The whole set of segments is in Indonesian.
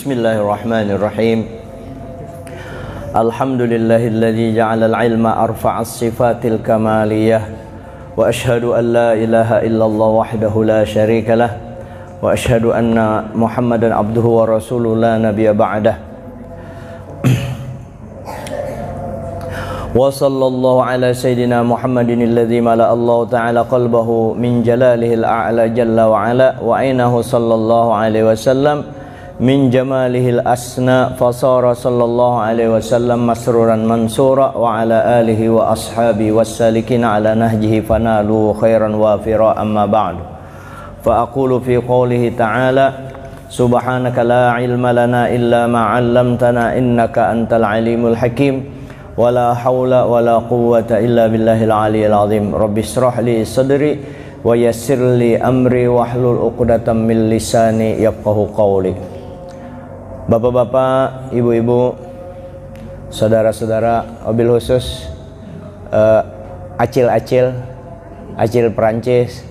Bismillahirrahmanirrahim. Alhamdulillahilladzi ja'alal ilma arfa'as sifatil kamaliyah. Wa ashhadu an la ilaha illallah wahdahu la syarikalah. Wa ashhadu anna Muhammadan abduhu wa rasuluhu la nabiyya ba'dah. Wa sallallahu ala sayyidina Muhammadin alladzi mala'a Allah ta'ala qalbahu min jalalihil a'la jalla wa ala wa ainahu sallallahu alaihi wasallam min jamalihil asna fasara sallallahu alaihi wasallam masruran mansura wa ala alihi wa ashabi wassalikin ala nahjihi fanalu khairan wafira amma ba'du fa aqulu fi qawlihi ta'ala subhanaka la ilma lana illa ma 'allamtana innaka antal alimul hakim wa la hawla wa la quwwata illa billahil aliyyil azim rabbi israh li sadri wa yassir li amri wahlul 'uqdatam min lisani yafqahu qawli. Bapak-bapak, ibu-ibu, saudara-saudara, wabil khusus acil-acil, acil Perancis,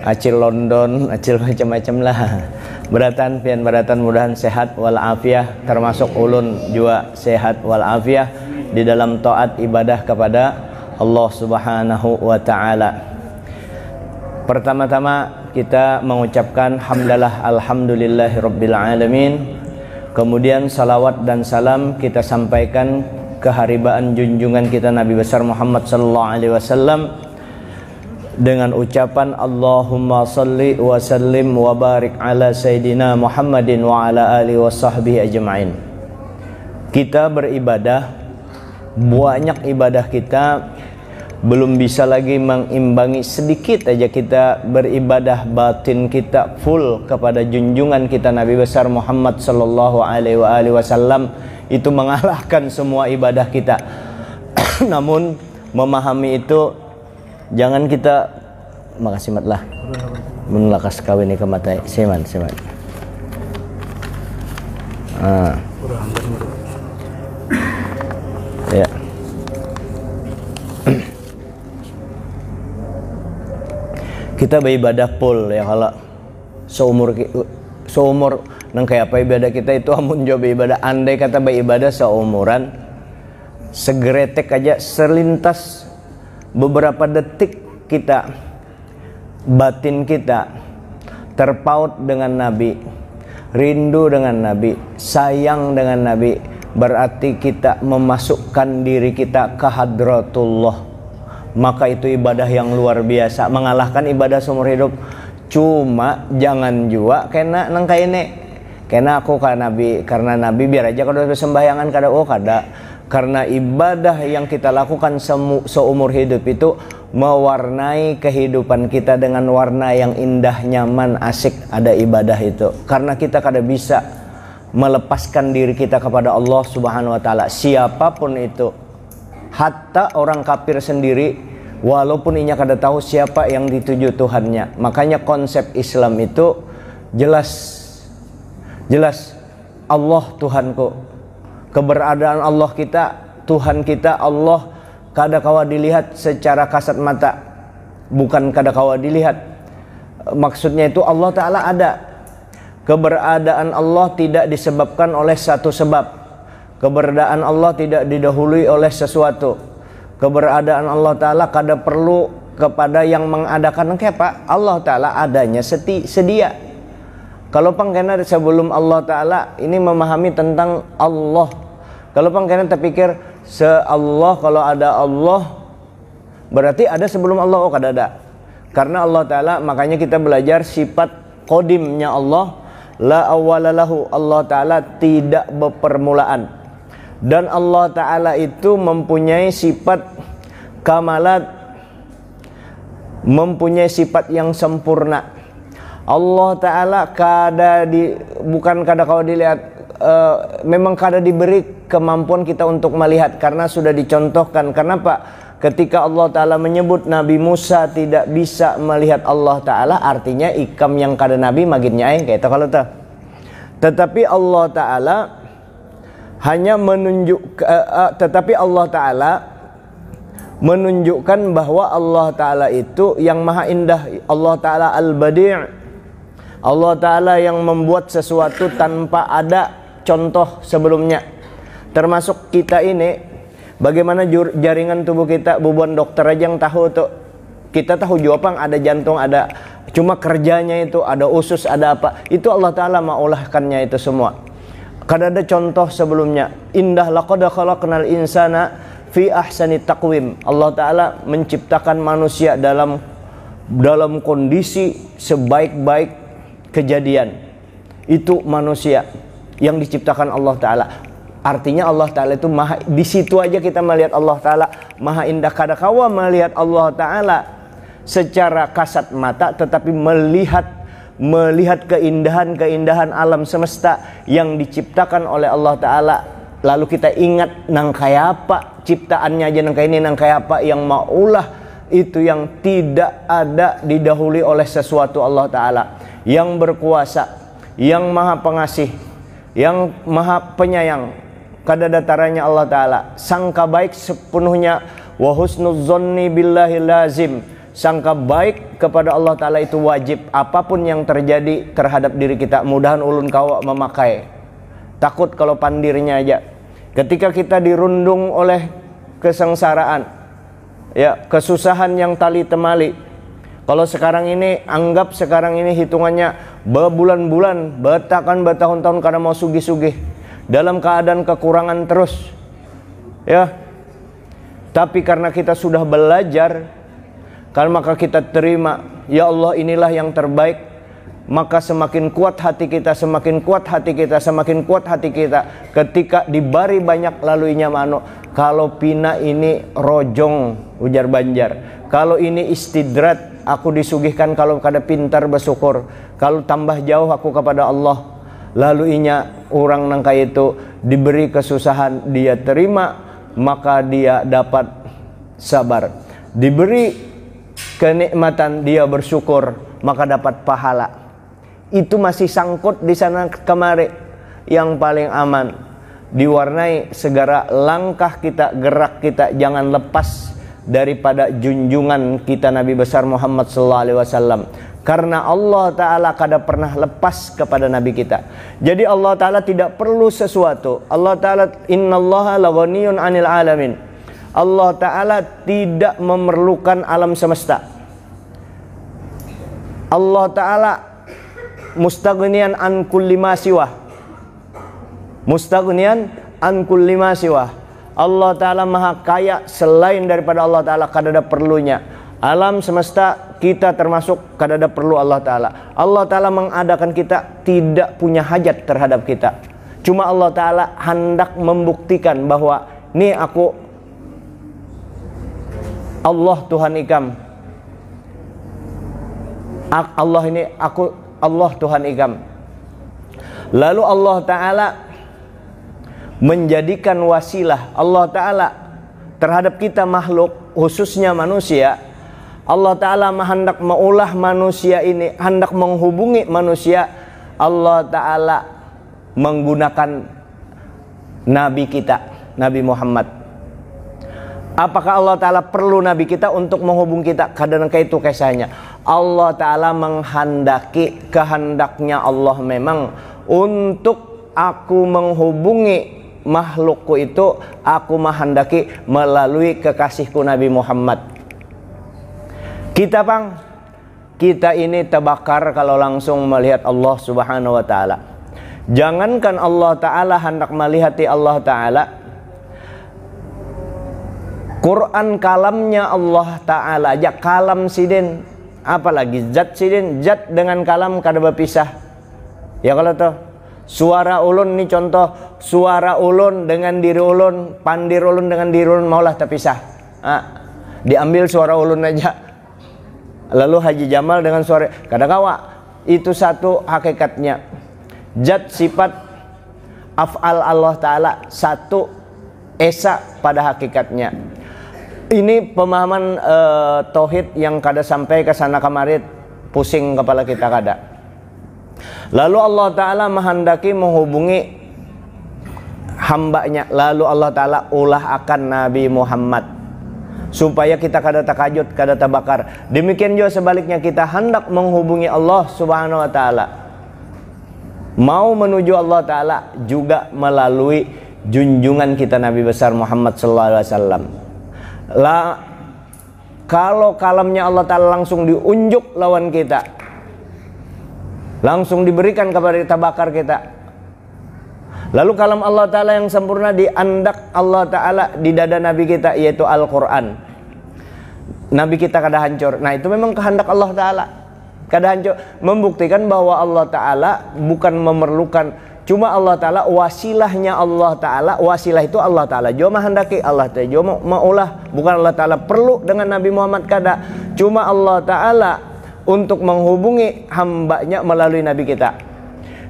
acil London, acil macam-macam lah. Beratan pian beratan mudahan sehat walafiah, termasuk ulun juga sehat walafiah di dalam taat ibadah kepada Allah Subhanahu wa taala. Pertama-tama kita mengucapkan hamdalah alhamdulillahirabbil alamin. Kemudian salawat dan salam kita sampaikan keharibaan junjungan kita Nabi besar Muhammad sallallahu alaihi wasallam dengan ucapan Allahumma salli wa sallim wa barik ala sayyidina Muhammadin wa ala alihi washabbihi ajma'in. Kita beribadah, banyak ibadah kita belum bisa lagi mengimbangi sedikit aja kita beribadah batin kita full kepada junjungan kita Nabi besar Muhammad sallallahu alaihi wasallam itu mengalahkan semua ibadah kita. Namun memahami itu jangan kita makasih matlah menlakas kawin ini kematai seman. Ya. Kita beribadah full ya kalau seumur nang kayak apa ibadah kita itu amun jauh beribadah andai kata beribadah seumuran segeretek aja selintas beberapa detik kita batin kita terpaut dengan Nabi, rindu dengan Nabi, sayang dengan Nabi, berarti kita memasukkan diri kita ke hadratullah. Maka itu ibadah yang luar biasa, mengalahkan ibadah seumur hidup. Cuma jangan juga kena nang kaine kena aku karena Nabi biar aja kalau sembahyangan kada kada. Karena ibadah yang kita lakukan seumur hidup itu mewarnai kehidupan kita dengan warna yang indah, nyaman, asik. Ada ibadah itu karena kita kada bisa melepaskan diri kita kepada Allah Subhanahu wa taala, siapapun itu. Hatta orang kafir sendiri walaupun inya kada tahu siapa yang dituju Tuhannya. Makanya konsep Islam itu jelas Allah Tuhanku, keberadaan Allah kita, Tuhan kita Allah kada kawa dilihat secara kasat mata, bukan kada kawa dilihat, maksudnya itu Allah Ta'ala ada. Keberadaan Allah tidak disebabkan oleh satu sebab. Keberadaan Allah tidak didahului oleh sesuatu. Keberadaan Allah Ta'ala kada perlu kepada yang mengadakan. Kayak apa? Allah Ta'ala adanya sedia. Kalau pangkena sebelum Allah Ta'ala ini memahami tentang Allah. Kalau pangkena terpikir se-Allah, kalau ada Allah berarti ada sebelum Allah. Oh kada ada. Karena Allah Ta'ala, makanya kita belajar sifat qadimnya Allah. La awwalalahu, Allah Ta'ala tidak berpermulaan. Dan Allah Ta'ala itu mempunyai sifat kamalat, mempunyai sifat yang sempurna. Allah Ta'ala bukan kada kau dilihat, memang kada diberi kemampuan kita untuk melihat karena sudah dicontohkan. Kenapa? Ketika Allah Ta'ala menyebut Nabi Musa tidak bisa melihat Allah Ta'ala, artinya ikam yang kada Nabi magitnya aing kayak itu kalau tuh. Tetapi Allah Ta'ala hanya Allah Ta'ala menunjukkan bahwa Allah Ta'ala itu yang maha indah. Allah Ta'ala al-badi', Allah Ta'ala yang membuat sesuatu tanpa ada. contoh sebelumnya. Termasuk kita ini, bagaimana jaringan tubuh kita, bubuan dokter aja yang tahu tuh. Kita tahu juapang ada jantung, ada, cuma kerjanya itu ada usus, ada apa. Itu Allah Ta'ala maulahkannya itu semua. Kada ada contoh sebelumnya. Indah laqad khalaqnal insana fi ahsani taqwim. Allah Ta'ala menciptakan manusia dalam kondisi sebaik-baik kejadian. Itu manusia yang diciptakan Allah Ta'ala. Artinya Allah Ta'ala itu maha, di situ aja kita melihat Allah Ta'ala maha indah. Kada kawa melihat Allah Ta'ala secara kasat mata, tetapi melihat keindahan alam semesta yang diciptakan oleh Allah Ta'ala. Lalu kita ingat nang kaya apa ciptaannya aja, nang kaya ini, nang kaya apa yang maulah itu yang tidak ada didahului oleh sesuatu Allah Ta'ala, yang berkuasa, yang maha pengasih, yang maha penyayang. Kada datarannya Allah Ta'ala, sangka baik sepenuhnya. Wa husnudzonni billahi lazim. Sangka baik kepada Allah Ta'ala itu wajib. Apapun yang terjadi terhadap diri kita, mudahan ulun kawa memakai. Takut kalau pandirnya aja. Ketika kita dirundung oleh kesengsaraan, ya, kesusahan yang tali temali. Kalau sekarang ini, anggap sekarang ini hitungannya berbulan-bulan, bertahun-tahun karena mau sugih-sugih, dalam keadaan kekurangan terus, ya. Tapi karena kita sudah belajar, kan maka kita terima, ya Allah inilah yang terbaik. Maka semakin kuat hati kita, semakin kuat hati kita, semakin kuat hati kita ketika dibari banyak laluinya mano. Kalau pina ini rojong, ujar Banjar. Kalau ini istidrat, aku disugihkan. Kalau kada pintar bersyukur. Kalau tambah jauh aku kepada Allah. Lalu inya orang nangka itu diberi kesusahan, dia terima, maka dia dapat sabar. Diberi kenikmatan, dia bersyukur, maka dapat pahala. Itu masih sangkut di sana kemari. Yang paling aman, diwarnai segala langkah kita, gerak kita, jangan lepas daripada junjungan kita Nabi besar Muhammad SAW. Karena Allah Ta'ala kada pernah lepas kepada Nabi kita. Jadi Allah Ta'ala tidak perlu sesuatu. Allah Ta'ala, innallaha laghaniyun 'anil alamin. Allah Ta'ala tidak memerlukan alam semesta. Allah Ta'ala mustaghniyan an kulli ma siwah. Mustaghniyan an kulli ma siwah. Allah Ta'ala maha kaya, selain daripada Allah Ta'ala kada ada perlunya. Alam semesta kita termasuk kada ada perlu Allah Ta'ala. Allah Ta'ala mengadakan kita tidak punya hajat terhadap kita. Cuma Allah Ta'ala hendak membuktikan bahwa nih aku Allah Tuhan ikam. Allah ini aku Allah Tuhan ikam. Lalu Allah Ta'ala menjadikan wasilah Allah Ta'ala terhadap kita makhluk, khususnya manusia. Allah Ta'ala hendak maulah manusia ini, hendak menghubungi manusia. Allah Ta'ala menggunakan Nabi kita, Nabi Muhammad. Apakah Allah Ta'ala perlu Nabi kita untuk menghubungi kita? Kadang-kadang itu kisahnya. Allah Ta'ala menghendaki, kehendaknya Allah memang untuk aku menghubungi makhlukku itu, aku menghendaki melalui kekasihku Nabi Muhammad. Kita bang, kita ini terbakar kalau langsung melihat Allah Subhanahu wa Ta'ala. Jangankan Allah Ta'ala hendak melihati Allah Ta'ala, Quran kalamnya Allah Ta'ala aja, kalam sidin, apalagi zat sidin, zat dengan kalam kada berpisah. Ya kalau tuh suara ulun nih contoh, suara ulun dengan diri ulun, pandir ulun dengan diri ulun maulah terpisah. Diambil suara ulun aja, lalu Haji Jamal dengan suara kada kawa. Itu satu hakikatnya. Zat sifat af'al Allah Ta'ala satu esa pada hakikatnya. Ini pemahaman tauhid yang kada sampai ke sana kemari, pusing kepala kita kada. Lalu Allah Ta'ala menghendaki menghubungi hambanya. Lalu Allah Ta'ala ulah akan Nabi Muhammad supaya kita kada takajut, kada terbakar. Demikian juga sebaliknya, kita hendak menghubungi Allah Subhanahu wa Ta'ala. Mau menuju Allah Ta'ala juga melalui junjungan kita Nabi besar Muhammad SAW. Kalau kalamnya Allah Ta'ala langsung diunjuk lawan kita, langsung diberikan kepada kita, bakar kita. Lalu kalam Allah Ta'ala yang sempurna diandak Allah Ta'ala di dada Nabi kita, yaitu Al-Quran. Nabi kita kada hancur. Nah, itu memang kehendak Allah Ta'ala. Kada hancur, membuktikan bahwa Allah Ta'ala bukan memerlukan, cuma Allah Ta'ala wasilahnya Allah Ta'ala. Wasilah itu Allah Ta'ala jua menghendaki, Allah Ta'ala jua maulah. Bukan Allah Ta'ala perlu dengan Nabi Muhammad, kada. Cuma Allah Ta'ala untuk menghubungi hambanya melalui Nabi kita.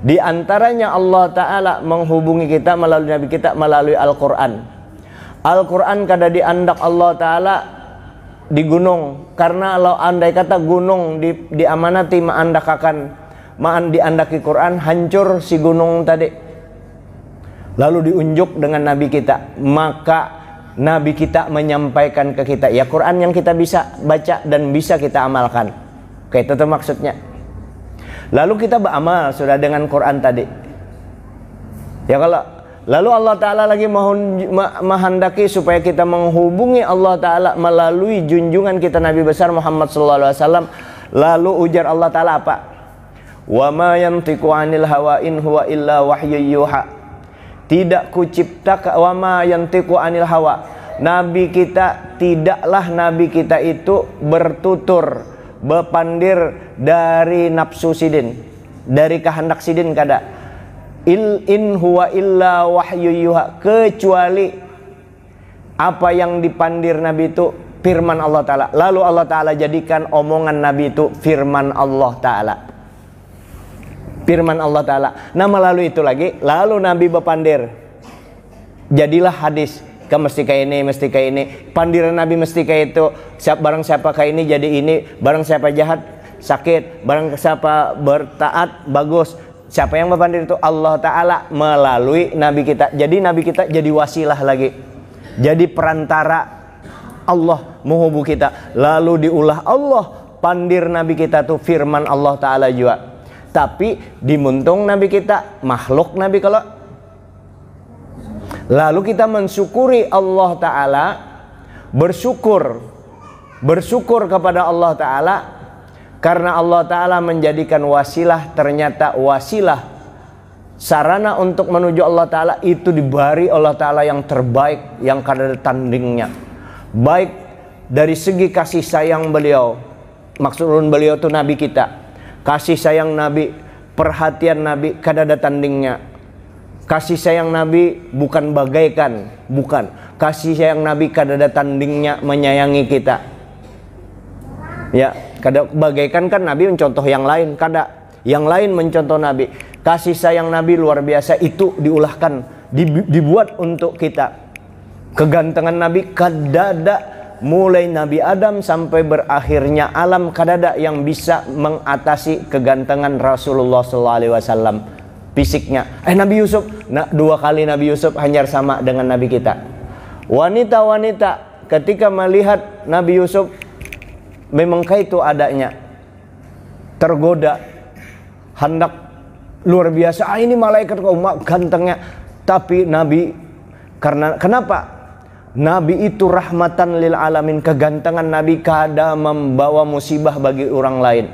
Di antaranya Allah Ta'ala menghubungi kita melalui Nabi kita melalui Al-Quran. Al-Quran kada diandak Allah Ta'ala di gunung, karena kalau andai kata gunung diamanati diandaki Quran, hancur si gunung tadi. Lalu diunjuk dengan Nabi kita, maka Nabi kita menyampaikan ke kita, ya Quran yang kita bisa baca dan bisa kita amalkan. Oke, itu maksudnya. Lalu kita beramal sudah dengan Quran tadi. Ya, lalu Allah Ta'ala lagi menghendaki supaya kita menghubungi Allah Ta'ala melalui junjungan kita Nabi besar Muhammad SAW. Lalu ujar Allah Ta'ala apa? Wa ma yantiqu 'anil hawa in huwa illa wahyu yuha. Tidak kuciptakan, wa ma yantiqu 'anil hawa. Nabi kita, tidaklah Nabi kita itu bertutur, berpandir dari nafsu sidin, dari kehendak sidin, kada. In huwa illa wahyu yuha, kecuali apa yang dipandir Nabi itu firman Allah Ta'ala. Lalu Allah Ta'ala jadikan omongan Nabi itu firman Allah Ta'ala. Firman Allah Ta'ala. Nah, melalui itu lagi, lalu Nabi berpandir, jadilah hadis. Mesti kayak ini, mesti kayak ini. Pandiran Nabi mesti kayak itu. Barang siapa kayak ini jadi ini. Barang siapa jahat sakit. Barang siapa bertaat bagus. Siapa yang berpandir itu? Allah Ta'ala melalui Nabi kita. Jadi Nabi kita jadi wasilah lagi, jadi perantara Allah menghubungi kita. Lalu diulah Allah pandir Nabi kita tuh firman Allah Ta'ala juga. Tapi dimuntung Nabi kita makhluk Nabi kalau. Lalu kita mensyukuri Allah Ta'ala, bersyukur kepada Allah Ta'ala, karena Allah Ta'ala menjadikan wasilah, ternyata wasilah sarana untuk menuju Allah Ta'ala itu diberi Allah Ta'ala yang terbaik, yang kada tandingnya. Baik dari segi kasih sayang beliau, maksudun beliau itu Nabi kita, kasih sayang Nabi, perhatian Nabi kada ada tandingnya. Kasih sayang Nabi bukan bagaikan, bukan. Kasih sayang Nabi kada ada tandingnya menyayangi kita. Ya, kada bagaikan kan Nabi mencontoh yang lain, kada. Yang lain mencontoh Nabi. Kasih sayang Nabi luar biasa, itu diulahkan, dibuat untuk kita. Kegantengan Nabi kada ada, mulai Nabi Adam sampai berakhirnya alam, kada ada yang bisa mengatasi kegantengan Rasulullah SAW. Fisiknya. Nabi Yusuf, dua kali Nabi Yusuf hanya sama dengan Nabi kita. Wanita-wanita ketika melihat Nabi Yusuf, memang itu adanya, tergoda, hendak luar biasa. Ini malaikat kok gantengnya. Tapi Nabi, karena kenapa? Nabi itu rahmatan lil alamin. Kegantengan Nabi kada membawa musibah bagi orang lain.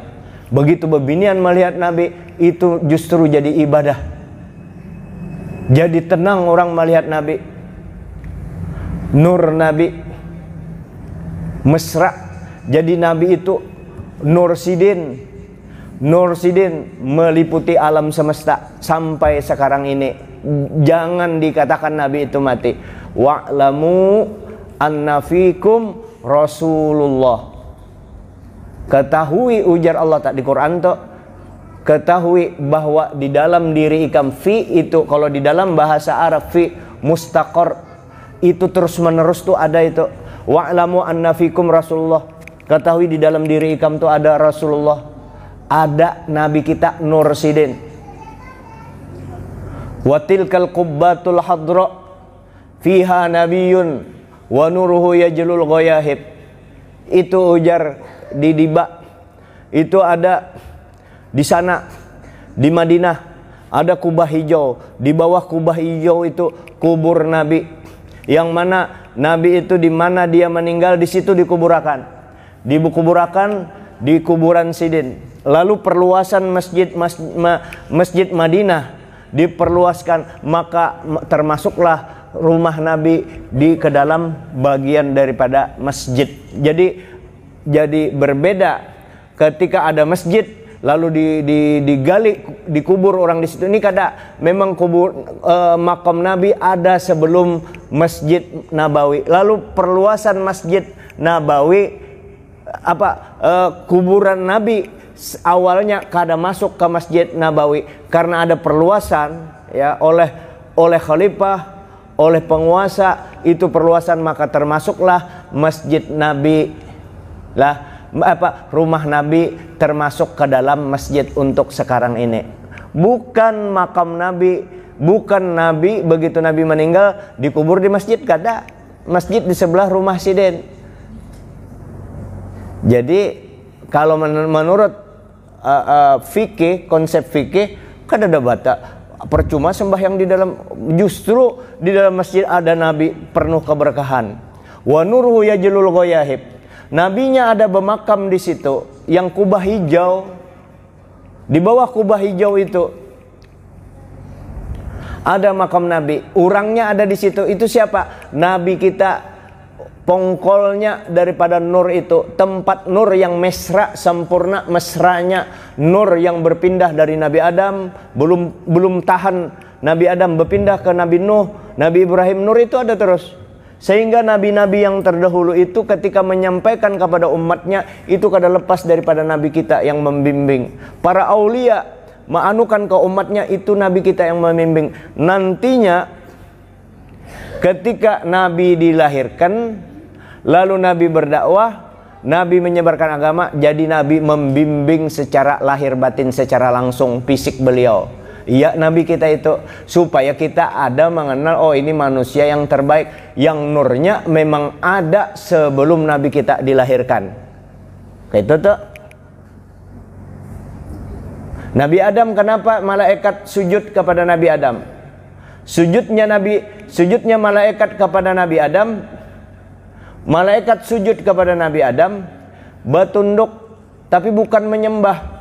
Begitu bebinian melihat Nabi, itu justru jadi ibadah. Jadi tenang orang melihat Nabi. Nur Nabi mesra. Jadi Nabi itu Nur Sidin. Nur Sidin meliputi alam semesta sampai sekarang ini. Jangan dikatakan Nabi itu mati. Wa'lamu anna fikum Rasulullah. Ketahui, ujar Allah tak di Quran tuh, ketahui bahwa di dalam diri ikam, fi itu kalau di dalam bahasa Arab fi mustaqor, itu terus menerus tuh ada itu. Wa'lamu anna fikum Rasulullah. Ketahui di dalam diri ikam tuh ada Rasulullah, ada Nabi kita Nur Sidin. Wa tilkal qubbatul hadra fiha nabiyyun wa nuruhu yajlul ghayahib. Itu ujar di Diba, itu ada di sana di Madinah ada kubah hijau. Di bawah kubah hijau itu kubur Nabi. Yang mana Nabi itu di mana dia meninggal, di situ dikuburakan. Dikuburakan di kuburan Sidin. Lalu perluasan masjid Madinah diperluaskan, maka termasuklah rumah Nabi ke dalam bagian daripada masjid. Jadi berbeda ketika ada masjid lalu digali, dikubur orang di situ. Ini kada memang makam Nabi ada sebelum Masjid Nabawi. Lalu perluasan Masjid Nabawi kuburan Nabi awalnya kada masuk ke Masjid Nabawi karena ada perluasan ya oleh khalifah, oleh penguasa, itu perluasan, maka termasuklah Masjid Nabi rumah Nabi termasuk ke dalam masjid untuk sekarang ini. Bukan makam Nabi, bukan Nabi begitu Nabi meninggal dikubur di masjid, kada. Masjid di sebelah rumah Sidin. Jadi kalau menurut fikih, konsep fikih, kada ada bata. Percuma sembahyang di dalam, justru di dalam masjid ada Nabi penuh keberkahan. Wa nuruhu yajlul ghayahib. Nabinya ada bermakam di situ, yang kubah hijau. Di bawah kubah hijau itu ada makam Nabi. Orangnya ada di situ. Itu siapa? Nabi kita. Pongkolnya daripada nur itu, tempat nur yang mesra, sempurna mesranya, nur yang berpindah dari Nabi Adam, belum tahan Nabi Adam berpindah ke Nabi Nuh, Nabi Ibrahim, nur itu ada terus. Sehingga nabi-nabi yang terdahulu itu ketika menyampaikan kepada umatnya, itu kada lepas daripada nabi kita yang membimbing. Para aulia menganukan ke umatnya, itu nabi kita yang membimbing. Nantinya ketika nabi dilahirkan, lalu nabi berdakwah, nabi menyebarkan agama, jadi nabi membimbing secara lahir batin, secara langsung fisik beliau. Ya, nabi kita itu supaya kita ada mengenal, oh ini manusia yang terbaik, yang nurnya memang ada sebelum nabi kita dilahirkan. Kayak itu tuh. Nabi Adam, kenapa malaikat sujud kepada Nabi Adam? Sujudnya malaikat kepada Nabi Adam. Malaikat sujud kepada Nabi Adam, bertunduk, tapi bukan menyembah.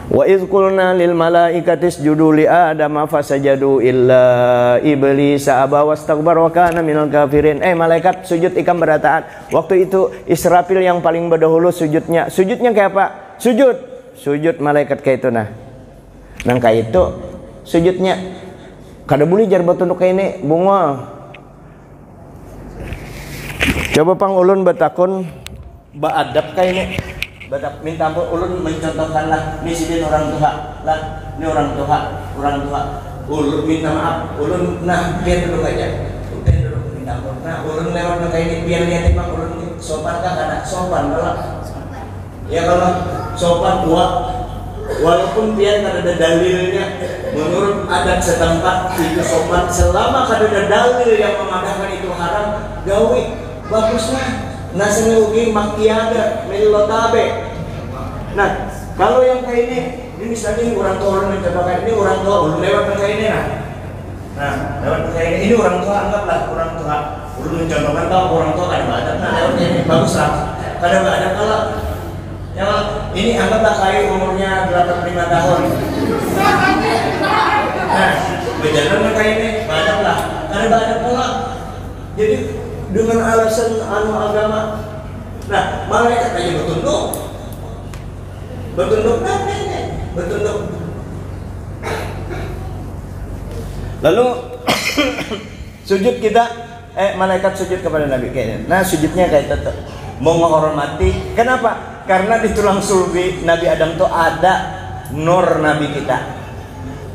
Wa idz qulna lil malaikati isjudu li adama fasajadu illa iblis aba wastakbara wa kana minal kafirin. Malaikat sujud ikam berataan. Waktu itu Israfil yang paling berdahulu sujudnya. Sujudnya kayak apa? Sujud malaikat kayak itu nah. Nang kayak itu sujudnya kada boleh jar bertunduk kayak ini bunga. Coba pang ulun bertakun beadab kayak ini. Minta ampun, ulun mencontohkanlah, ini Sidin orang tua lah, ini orang tua, ulun minta maaf, ulun biar duduk aja, minta ampun, ulun lewat kayak ini, biar lihat bang, ulun sopan kah? Karena sopan kalau ya kalau sopan tua, walaupun biar ada dalilnya, menurut adat setempat itu sopan, selama ada dalil yang mengatakan itu haram, gawe bagusnya. Nasanya ugi makiada melotabe. Nah, kalau yang kayak ini misalnya ini orang tua orang mencobakan, ini orang tua ulun lewat kayak ini nah lewat kayak ini orang tua, anggaplah orang tua ulun mencontohkan, kalau orang tua kada ada, lewat ini bagus lah, kada ada. Kalau yang ini anggaplah kayak umurnya 85 tahun. Nah, berjalan kayak ini badak lah, kada ada pula. Jadi dengan alasan agama, nah malaikat aja bertunduk, lalu sujud kita, malaikat sujud kepada Nabi kayaknya. Nah sujudnya kayak tetap menghormati. Kenapa? Karena di tulang sulbi Nabi Adam tuh ada nur Nabi kita,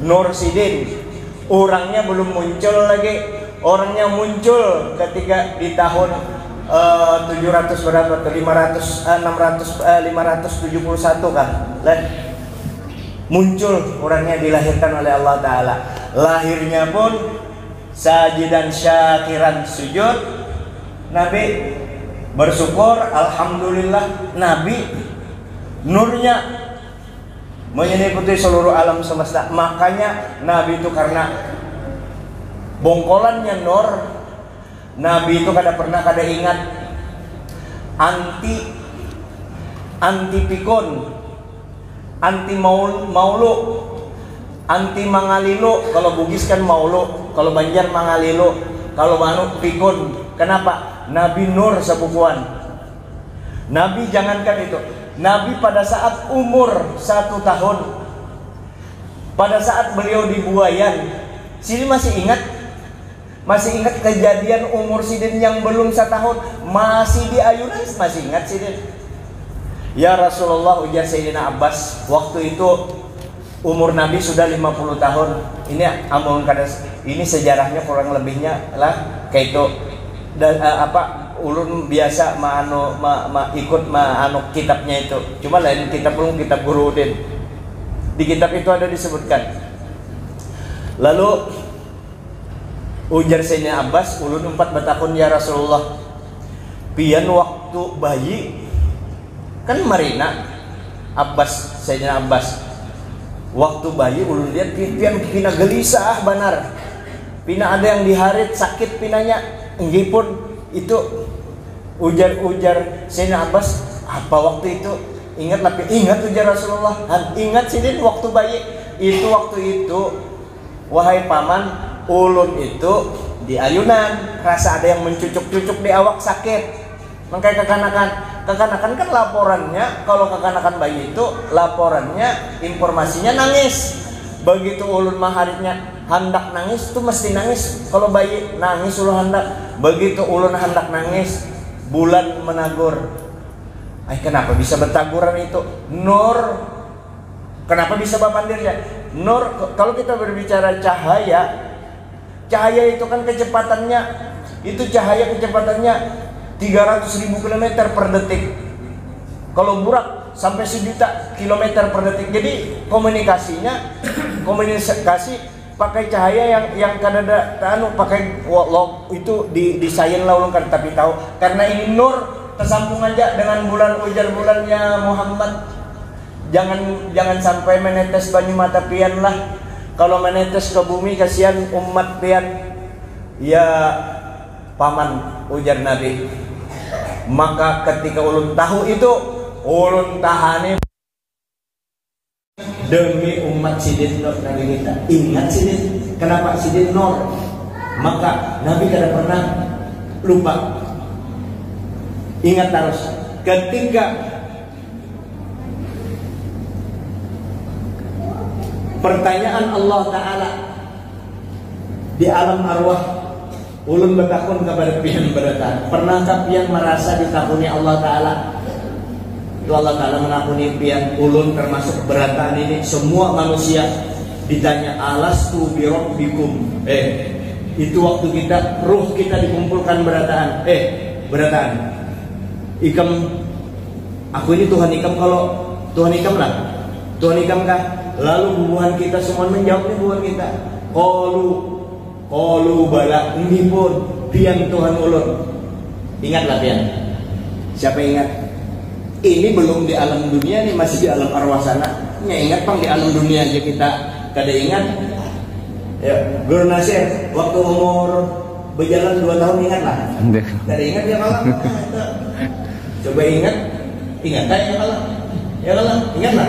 nur Sidin. Orangnya belum muncul lagi. Orangnya muncul ketika di tahun 700 berapa? 571 kan? Muncul orangnya, dilahirkan oleh Allah Ta'ala. Lahirnya pun sajidan syakiran, sujud. Nabi bersyukur, alhamdulillah. Nabi nurnya menyeliputi seluruh alam semesta. Makanya Nabi itu karena bongkolannya Nur, Nabi itu pernah ingat anti pikun, anti maulu, anti mangalilu. Kalau Bugis kan maulu, kalau Banjar mangalilu, kalau Manu pikun. Kenapa? Nabi Nur sepupuan. Nabi jangankan itu, Nabi pada saat umur 1 tahun, pada saat beliau di Buayan, Sidin masih ingat kejadian umur Sidin yang belum 1 tahun, masih di ayunan, masih ingat Sidin. Ya Rasulullah, ujar Sayyidina Abbas, waktu itu umur Nabi sudah 50 tahun. Ini amun kadas, ini sejarahnya kurang lebihnya lah kayak itu. Dan ulun biasa ikut kitabnya itu. Cuma lain kitab ulun, kitab Guru Udin. Di kitab itu ada disebutkan. Lalu ujar Sayyidina Abbas, ulun 4 tahun ya Rasulullah. Pian waktu bayi kan Marina Abbas, Sayyidina Abbas. Waktu bayi ulun lihat pian pina gelisah banar. Pina ada yang diharit sakit pinanya. Enggih pun itu ujar Sayyidina Abbas, apa waktu itu? Ingat ujar Rasulullah. Ingat Sidin waktu bayi. Waktu itu wahai paman, ulun itu di ayunan, rasa ada yang mencucuk-cucuk di awak, sakit. Makanya kekanakan kan laporannya, kalau kekanakan bayi itu laporannya, informasinya nangis. Begitu ulun maharitnya hendak nangis itu mesti nangis. Kalau bayi nangis ulun hendak. Begitu ulun hendak nangis, bulan menagur. Kenapa bisa bertaguran itu? Nur. Kenapa bisa bapandirnya? Nur, kalau kita berbicara cahaya itu kan kecepatannya, itu cahaya kecepatannya 300.000 km per detik. Kalau burak sampai 1.000.000 km per detik. Jadi komunikasi pakai cahaya yang kadada pakai log itu di sains lah ulun kan, tapi tahu karena ini nur tersambung aja dengan bulan, ujar bulannya Muhammad. Jangan sampai menetes banyu mata pian lah. Kalau menetes ke bumi kasihan umat pian. Ya paman, ujar Nabi. Maka ketika ulun tahu itu, ulun tahani demi umat Sidin Nur Nabi kita. Ingat Sidin, kenapa Sidin Nur? Maka Nabi tidak pernah lupa. Ingat terus. Ketika pertanyaan Allah Ta'ala di alam arwah, ulun bertakun kepada pian berata. Pernahkah pian merasa ditakuni Allah Ta'ala? Itu Allah Ta'ala mengampuni pian, ulun termasuk berataan ini. Semua manusia ditanya alastu bi rabbikum. Itu waktu kita, ruh kita dikumpulkan berataan. Berataan, ikam, aku ini Tuhan ikam. Kalau Tuhan ikam lah, Tuhan ikam kah? Lalu hubungan kita semua menjawab nih hubungan kita. Qalu bala, ini pun pian Tuhan ulun. Ingatlah pian. Siapa ingat? Ini belum di alam dunia nih, masih di alam arwah sana. Ya ingat pang di alam dunia aja kita kada ingat. Ya, Guru Nasir waktu umur berjalan 2 tahun ingatlah. Kada ingat ya kalau. Coba ingat aja kalau. Ya kalau ingatlah.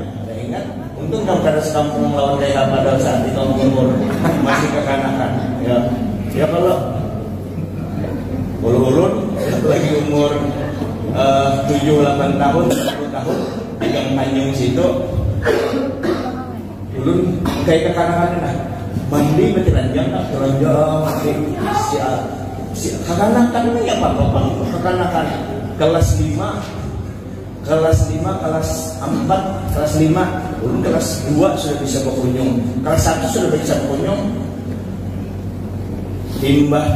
Kada ingat. Untung kamu kada sekampung lawan kayak pada saat di tahun umur masih kekanakan. Ya kalau ulun lagi umur 7-8 tahun, 10 tahun di Gang Tanjung situ, ulun kayak kekanakan lah, mandi telanjang mandi kekanakan ini apa kekanakan kelas 5, kelas 4, kelas 5, ulun kelas 2 sudah bisa berkunjung, kelas 1 sudah bisa berkunjung, timbah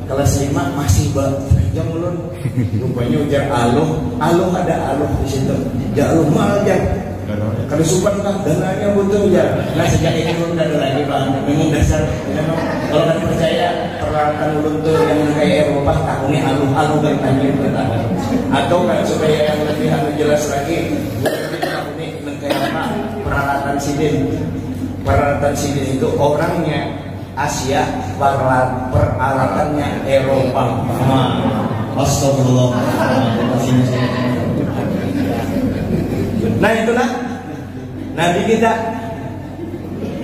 kelas 5 masih jam ulun. Rupanya ujar aloh ada aloh di situ. Ya aloh mal aja. Kalau supan kah dananya butuh ya. Nah sejak ini ulun ada lagi bang. Memang dasar. Kalau kan percaya peralatan ulun tuh yang kayak Eropa tahunnya aloh dan tanya kita. Atau kan supaya yang lebih jelas lagi, tahunnya kayak apa? Sidin. Peralatan Sidin itu orangnya Asia, peralatannya Eropa. Astagfirullah. Nah itulah Nabi kita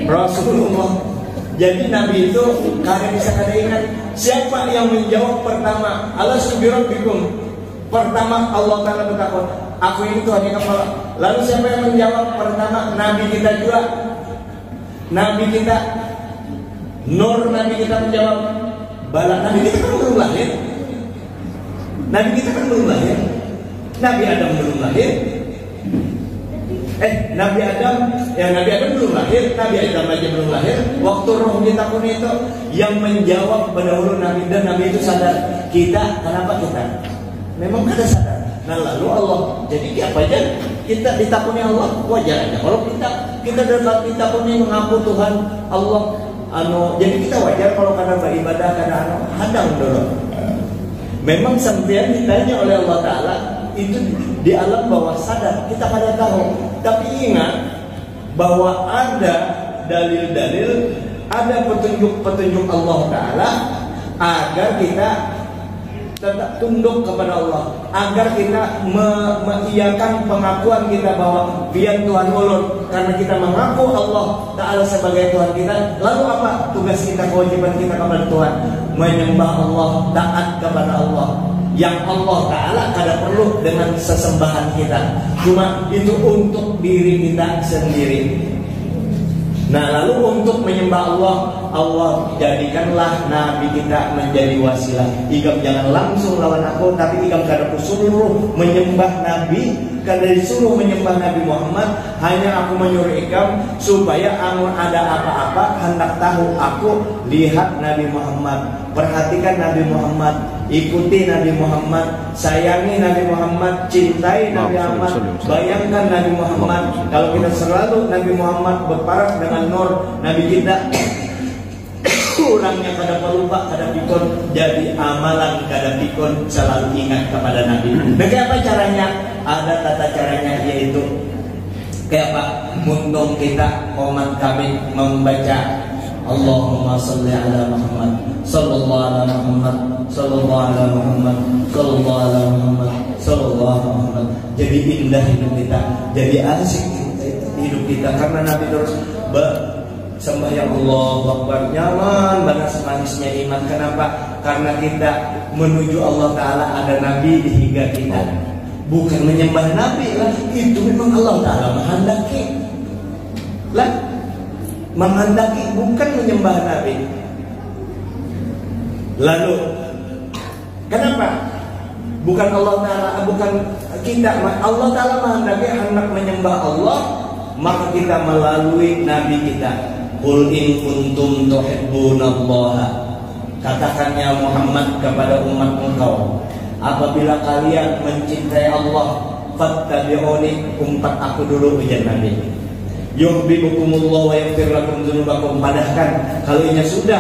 Rasulullah. Jadi Nabi itu kalian bisa ingat siapa yang menjawab pertama alastu birabbikum. Pertama Allah Ta'ala bertakwa, aku ini Tuhan kepala. Lalu siapa yang menjawab pertama? Nabi kita juga. Nabi kita Nur, Nabi kita menjawab bala. Nabi kita kan belum lahir. Nabi kita kan belum lahir. Nabi Adam belum lahir. Nabi Adam belum lahir. Nabi Adam aja belum lahir. Waktu roh ditakuni itu yang menjawab pendahulu Nabi, dan Nabi itu sadar. Kita, kenapa kita? Memang kita sadar. Nah lalu Allah, jadi apa aja kita ditakuni Allah, wajar aja. Kalau kita dapat ditakuni mengaku Tuhan Allah, jadi kita wajar kalau karena beribadah karena hadang dulu. Memang sampai ditanya oleh Allah Ta'ala itu di alam bawah sadar, kita pada tahu. Tapi ingat bahwa ada dalil-dalil, ada petunjuk-petunjuk Allah Ta'ala agar kita tetap tunduk kepada Allah, agar kita mengiyakan pengakuan kita bahwa biar Tuhan ulun, karena kita mengaku Allah Ta'ala sebagai Tuhan kita. Lalu apa tugas kita, kewajiban kita kepada Tuhan? Menyembah Allah, taat kepada Allah. Yang Allah Ta'ala kada perlu dengan sesembahan kita, cuma itu untuk diri kita sendiri. Nah lalu untuk menyembah Allah jadikanlah Nabi kita menjadi wasilah. Ikam jangan langsung lawan aku, tapi ikam kada suruh menyembah Nabi, kada disuruh menyembah Nabi Muhammad. Hanya aku menyuruh ikam supaya amun ada apa-apa hendak tahu aku, lihat Nabi Muhammad, perhatikan Nabi Muhammad, ikuti Nabi Muhammad, sayangi Nabi Muhammad, cintai Nabi Muhammad, bayangkan Nabi Muhammad. Kalau kita selalu Nabi Muhammad berparas dengan nur Nabi kita, kurangnya kada pelupa, kada pikun, jadi amalan kada pikun selalu ingat kepada Nabi. Nah kayak apa caranya? Ada tata caranya, yaitu kayak apa? Mundung kita umat kami membaca Allahumma salli ala Muhammad, sallallahu ala Muhammad, sallallahu ala Muhammad, sallallahu ala Muhammad, sallallahu ala Muhammad. Jadi indah hidup kita, jadi asik hidup kita karena Nabi terus sembahyang Allahu Akbar, nyaman manisnya iman. Kenapa? Karena kita menuju Allah Ta'ala ada Nabi di hingga kita. Bukan menyembah Nabi lah, itu memang Allah Ta'ala menghendaki lah, menghendaki, bukan menyembah Nabi. Lalu kenapa? Bukan Allah Ta'ala, bukan kita. Allah Ta'ala menghendaki hendak menyembah Allah, maka kita melalui Nabi kita. Qul in kuntum tuhibbunallaha, katakannya Muhammad kepada umat engkau, apabila kalian mencintai Allah, fattabi'uni, umpat aku dulu ujian Nabi. Yuhibbukumullah wa yaghfir lakum dzunubakum. Padahal kalau ia sudah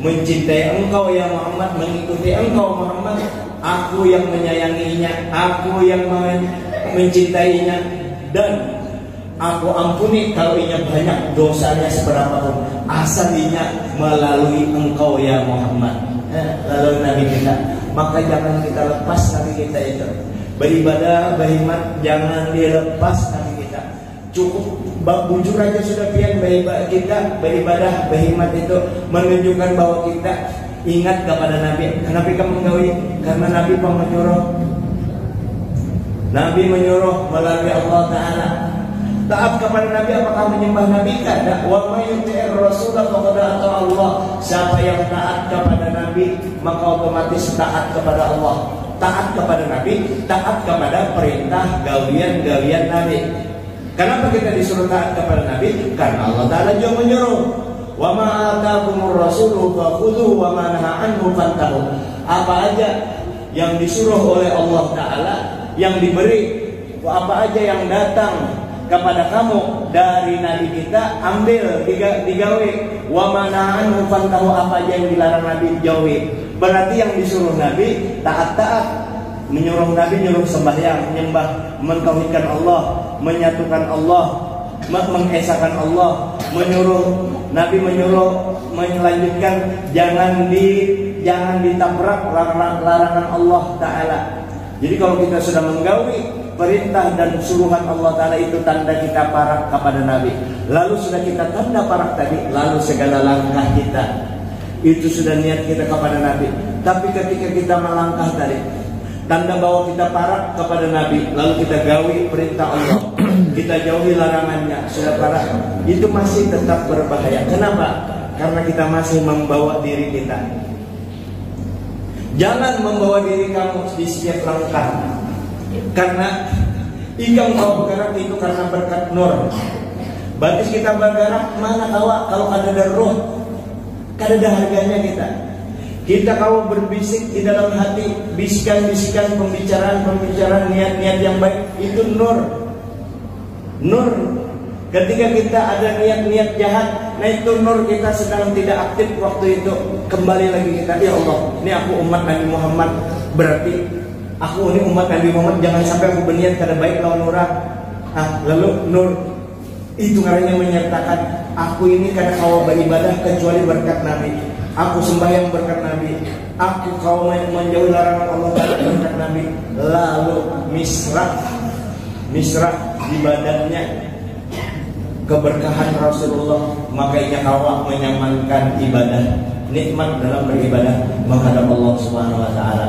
mencintai engkau ya Muhammad, mengikuti engkau Muhammad, aku yang menyayanginya, aku yang mencintainya, dan aku ampuni kalau ia banyak dosanya seberapapun, asal ia melalui engkau ya Muhammad. Lalu Nabi kita, maka jangan kita lepas Nabi kita itu. Beribadah, berkhidmat, jangan dilepas Nabi kita. Cukup bujur aja sudah pian kita beribadah, berkhidmat itu menunjukkan bahwa kita ingat kepada Nabi. Kenapa kamu menggawi? Karena Nabi menyuruh. Nabi menyuruh melalui Allah Ta'ala. Taat kepada Nabi, apakah menyembah Nabi? Kada. Wa may yuti'ir Rasulullah faqad ata Allah. Siapa yang taat kepada Nabi, maka otomatis taat kepada Allah. Taat kepada Nabi, taat kepada perintah gawian-gawian Nabi. Kenapa kita disuruh taat kepada Nabi? Karena Allah Ta'ala juga menyuruh. Wa ma ataakumur rasulu fakhudhu wa ma nahaa anhu fantahu. Apa aja yang disuruh oleh Allah Ta'ala, yang diberi, apa aja yang datang kepada kamu dari Nabi kita, ambil, digawe. Wa mana'an fantahu, apa aja yang dilarang Nabi jauhi. Berarti yang disuruh Nabi taat-taat. Menyuruh Nabi nyuruh sembahyang, menyembah, mentauhidkan Allah, menyatukan Allah, mengesahkan Allah, Nabi menyuruh melanjutkan jangan ditabrak larangan Allah Ta'ala. Jadi kalau kita sudah menggauli perintah dan suruhan Allah Ta'ala, itu tanda kita parak kepada Nabi. Lalu sudah kita tanda parak tadi, lalu segala langkah kita itu sudah niat kita kepada Nabi. Tapi ketika kita melangkah tadi, tanda bahwa kita parak kepada Nabi, lalu kita gawi perintah Allah, kita jauhi larangannya, sudah parak, itu masih tetap berbahaya. Kenapa? Karena kita masih membawa diri kita. Jangan membawa diri kamu di setiap langkah. Karena ikam kau bergerak itu karena berkat nur. Batis kita bergerak mana kawa kalau ada roh, kada ada harganya kita. Kita kau berbisik di dalam hati, bisikan-bisikan, pembicaraan-pembicaraan, niat-niat yang baik, itu nur. Nur. Ketika kita ada niat-niat jahat, nah itu nur kita sedang tidak aktif waktu itu. Kembali lagi kita, ya Allah, ini aku umat Nabi Muhammad, berarti aku ini umat Nabi Muhammad, jangan sampai aku berniat kada baik lawan orang. Lalu nur itu karena menyertakan aku ini kada kau beribadah kecuali berkat Nabi. Aku sembahyang berkat Nabi. Aku kau menjauhi larangan Allah berkat Nabi. Lalu misrah di badannya keberkahan Rasulullah, makanya kau menyamankan ibadah, nikmat dalam beribadah menghadap Allah Subhanahu Wa Taala.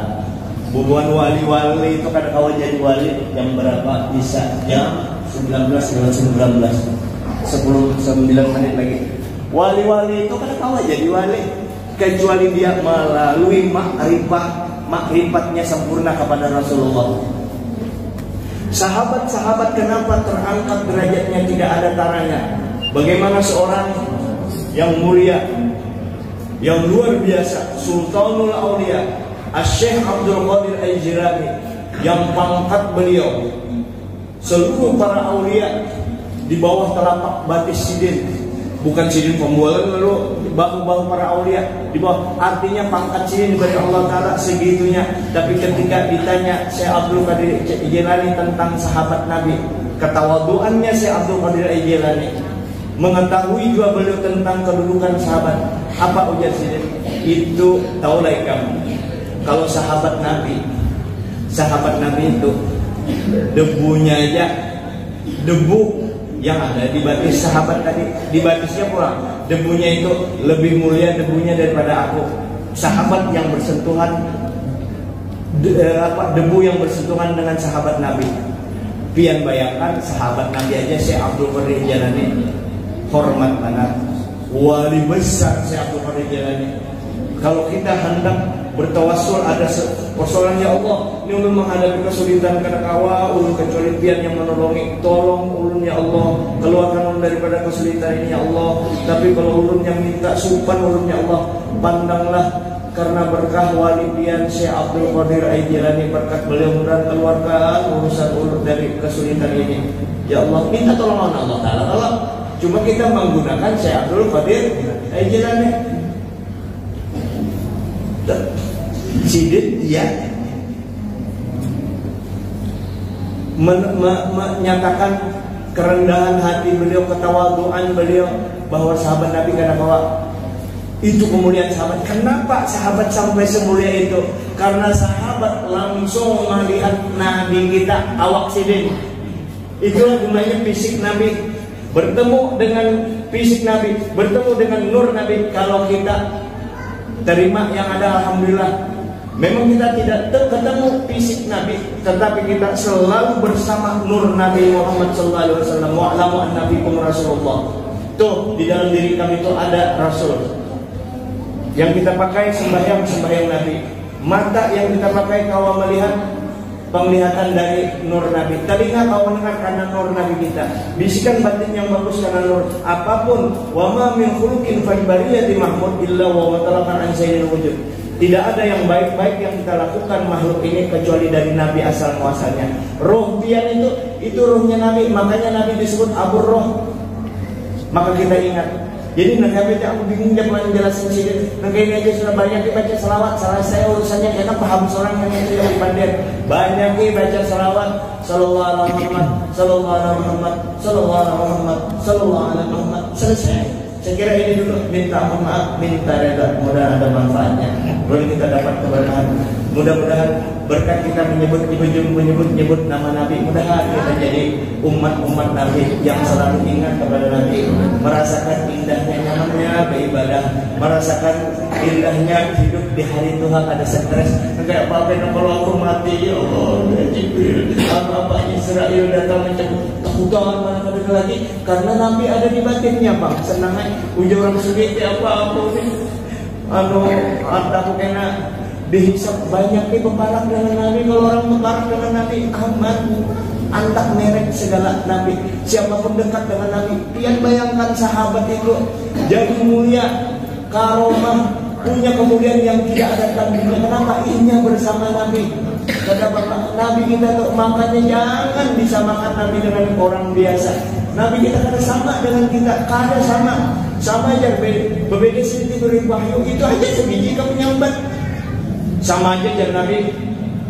Bubuan wali-wali itu kada kau jadi wali jam berapa? Bisa jam 19 9 menit lagi. Wali-wali itu kada kau jadi wali kecuali dia melalui makrifatnya sempurna kepada Rasulullah. Sahabat-sahabat kenapa terangkat derajatnya tidak ada taranya? Bagaimana seorang yang mulia, yang luar biasa, Sultanul Aulia, Asy-Syaikh Abdul Qadir Al-Jilani, yang pangkat beliau seluruh para aulia di bawah telapak batis sidin, bukan sidin pembualan, lalu bahu-bahu para aulia di bawah, artinya pangkat sidin dari Allah Ta'ala segitunya. Tapi ketika ditanya Syekh Abdul Qadir Al-Jilani tentang sahabat Nabi, ketawaduannya Syekh Abdul Qadir Al-Jilani, mengetahui juga beliau tentang kedudukan sahabat, apa ujar sidin? Itu taulah kamu, kalau sahabat Nabi itu debunya aja, debu yang ada di batis sahabat tadi, di batisnya pula debunya itu lebih mulia debunya daripada aku. Sahabat yang bersentuhan debu yang bersentuhan dengan sahabat Nabi. Pian bayangkan sahabat Nabi aja Syekh Abdul Qadir Jalani hormat banget, wali besar Syekh Abdul Qadir Jalani. Kalau kita hendak bertawassul, ada persoalan, ya Allah, ini ulun menghadapi kesulitan karena kawa ulun kecuali pian yang menolongi, tolong ulun ya Allah, keluarkan ulun daripada kesulitan ini ya Allah. Tapi kalau ulun yang minta supan ulun ya Allah, pandanglah karena berkah wali pian Syekh Abdul Qadir Al-Jilani, berkat beliau mudah keluarkan urusan ulun dari kesulitan ini ya Allah. Minta tolongan Allah Ta'ala. Kalau cuma kita menggunakan Syekh Abdul Qadir Al-Jilani, sidin dia menyatakan kerendahan hati beliau, ketawaduan beliau, bahwa sahabat Nabi kada bawa itu kemuliaan sahabat. Kenapa sahabat sampai semulia itu? Karena sahabat langsung melihat Nabi kita, awak sidin. Itulah gunanya fisik Nabi, bertemu dengan fisik Nabi, bertemu dengan nur Nabi. Kalau kita terima yang ada, alhamdulillah. Memang kita tidak ketemu fisik Nabi, tetapi kita selalu bersama nur Nabi Muhammad SAW. Wa'lamu annabikum Rasulullah. Tuh di dalam diri kami itu ada Rasul. Yang kita pakai sembahyang Nabi. Mata yang kita pakai kau melihat, penglihatan dari nur Nabi. Telinga kau mendengar karena nur Nabi kita. Bisikan batin yang bagus karena nur. Apapun, wa ma min khuluqin fil bariyati mahmud illa wa matalakan an sayyidil wujud. Tidak ada yang baik-baik yang kita lakukan makhluk ini kecuali dari Nabi asal muasalnya. Roh pian itu rohnya Nabi, makanya Nabi disebut Abu Roh. Maka kita ingat, Jadi kami aku bingung dia menjelaskan sini. Ini aja sudah banyak dibaca selawat. Salah saya urusannya karena paham seorang yang itu yang pandai. Banyak dibaca selawat. Sallallahu alaihi Muhammad, sallallahu alaihi Muhammad, sallallahu alaihi Muhammad, sallallahu alaihi Muhammad. Selesai. Saya kira ini dulu, minta maaf, minta reda, mudah ada manfaatnya. Boleh kita dapat keberkahan. Mudah-mudahan berkat kita menyebut nama Nabi, mudah-mudahan kita jadi umat-umat Nabi yang selalu ingat kepada Nabi, merasakan indahnya nyamannya beribadah, merasakan indahnya hidup di hari Tuhan ada stres. Kayak apa kalau aku mati, ya Allah, ya Jibril, apa Israel datang mencabut takutan mana lagi, karena Nabi ada di batinnya, Bang. Senangnya ujar orang sugi apa ini, aku kena dihisap banyak nih peparak dengan Nabi. Kalau orang peparak dengan Nabi aman, antak merek segala Nabi. Siapapun dekat dengan Nabi, pian bayangkan sahabat itu jadi mulia, karomah, punya kemuliaan yang tidak ada tandingnya. Kenapa? Inya bersama Nabi. Kata Bapak Nabi kita tuh, makanya jangan disamakan Nabi dengan orang biasa. Nabi kita kada sama dengan kita, kada sama aja berbeda sedikit beri wahyu, itu aja sebiji kamu nyambat. Sama aja jar Nabi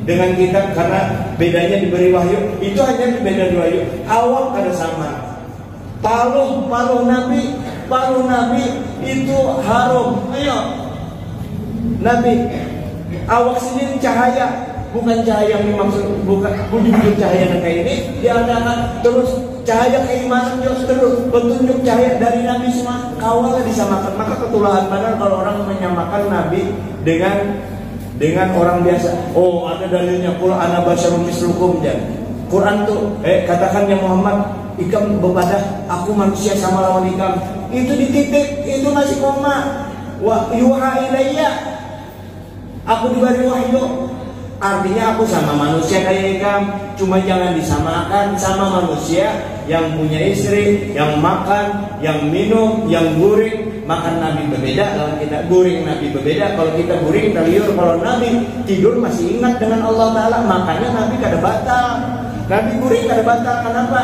dengan kita, karena bedanya diberi wahyu, itu hanya beda dua wahyu. Awal kada sama. Paluh Nabi itu harum. Ayo Nabi awak sendiri cahaya, bukan cahaya yang dimaksud, bukan wujud cahaya kayak ini. Dia ada terus cahaya keimanan terus petunjuk cahaya dari Nabi semua kawalnya disamakan. Maka ketulahan benar kalau orang menyamakan Nabi dengan orang biasa. Oh, ada dalilnya, Qul ana basyarum mislukum. Quran tuh katakan ya Muhammad, ikam bebadah, aku manusia sama lawan ikam. Itu dititik, itu masih koma. Wa yuha ilayya, aku diberi wahyu. Artinya aku sama manusia kayak ikam, cuma jangan disamakan sama manusia yang punya istri, yang makan, yang minum, yang guring. Makan Nabi berbeda, kalau kita guring Nabi berbeda. Kalau kita guring terliur, kalau Nabi tidur masih ingat dengan Allah Ta'ala. Makanya Nabi kada batal, Nabi guring kada batal. Kenapa?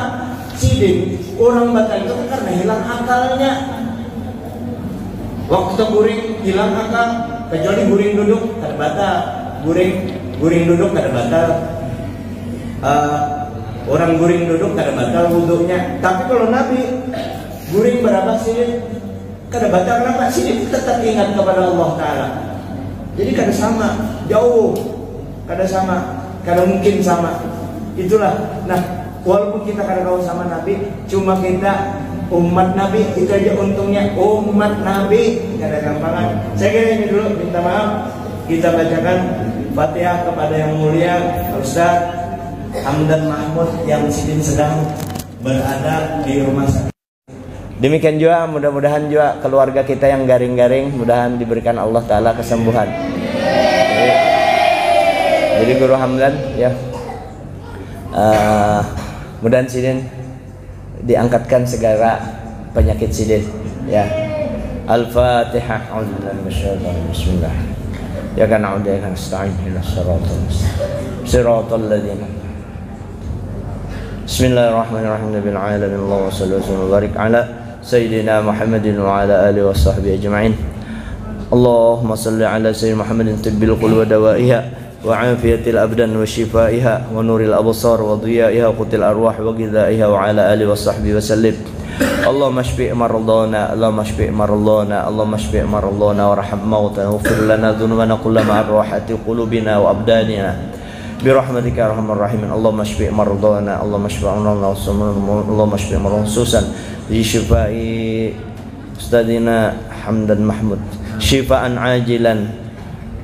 Sidin orang batal itu karena hilang akalnya. Waktu guring hilang akal, kecuali guring duduk kada batal. Guring duduk kada batal. Orang guring duduk kada batal wudhunya. Tapi kalau Nabi guring berapa sih? Kada batal. Kenapa? Sini tetap ingat kepada Allah Ta'ala. Jadi kada sama, jauh, kada sama, kada mungkin sama. Itulah. Nah, walaupun kita kada tahu sama Nabi, cuma kita umat Nabi, itu aja untungnya umat Nabi, kada gampangan. Saya kira ini dulu, minta maaf. Kita bacakan Fatihah kepada yang mulia Ustaz Hamdan Mahmud yang sedang berada di rumah sakit. Demikian juga mudah-mudahan juga keluarga kita yang garing-garing, mudahan diberikan Allah Ta'ala kesembuhan. Jadi Guru Hamdan ya, mudahan sidin diangkatkan segala penyakit sidin ya. Al-Fatihah. Bismillah. Ya kan na'udhu ya kan nasta'in ila siratal ladzina. Bismillahirrahmanirrahim. Nabil alamin Allahumma shalli wa sallim wa barik ala Sayyidina Muhammadin wa ala alihi wa sahbihi ajma'in. Allahumma salli ala Sayyidina Muhammadin tibbil qulub wa dawaiha wa afiyatil abdan wa shifaiha wa nuril absar wa dhiyaiha wa qutil arwah wa ghidaiha wa ala alihi wa sahbihi wa sallim. Allahumma shfi' maradana, Allahumma shfi' maradana, Allahumma shfi' maradana warham mautana waghfir lana dhunubana kullama arwahati qulubina wa abdanina birahmatika ya arhamar rahimin. Allahumma shfi' maradana, Allahumma shfi' maradana, Allahumma shfi' maradana khususan di syifai Ustadzina Hamdan Mahmud syifaan ajilan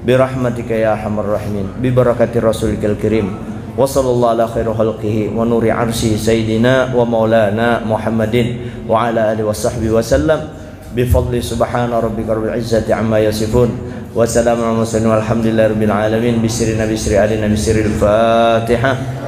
birahmatika ya arhamar rahimin bi barakati rasulil karim wa sallallahu ala khairu khalqihi wa nuri arsy sayyidina wa maulana Muhammadin wa ala alihi wa sahbihi wa sallam bi fadli subhana rabbika rabbil izzati amma yasifun wa salamun alal mursalin walhamdulillahi rabbil alamin. Bisri nabi sri alina bisril Fatihah.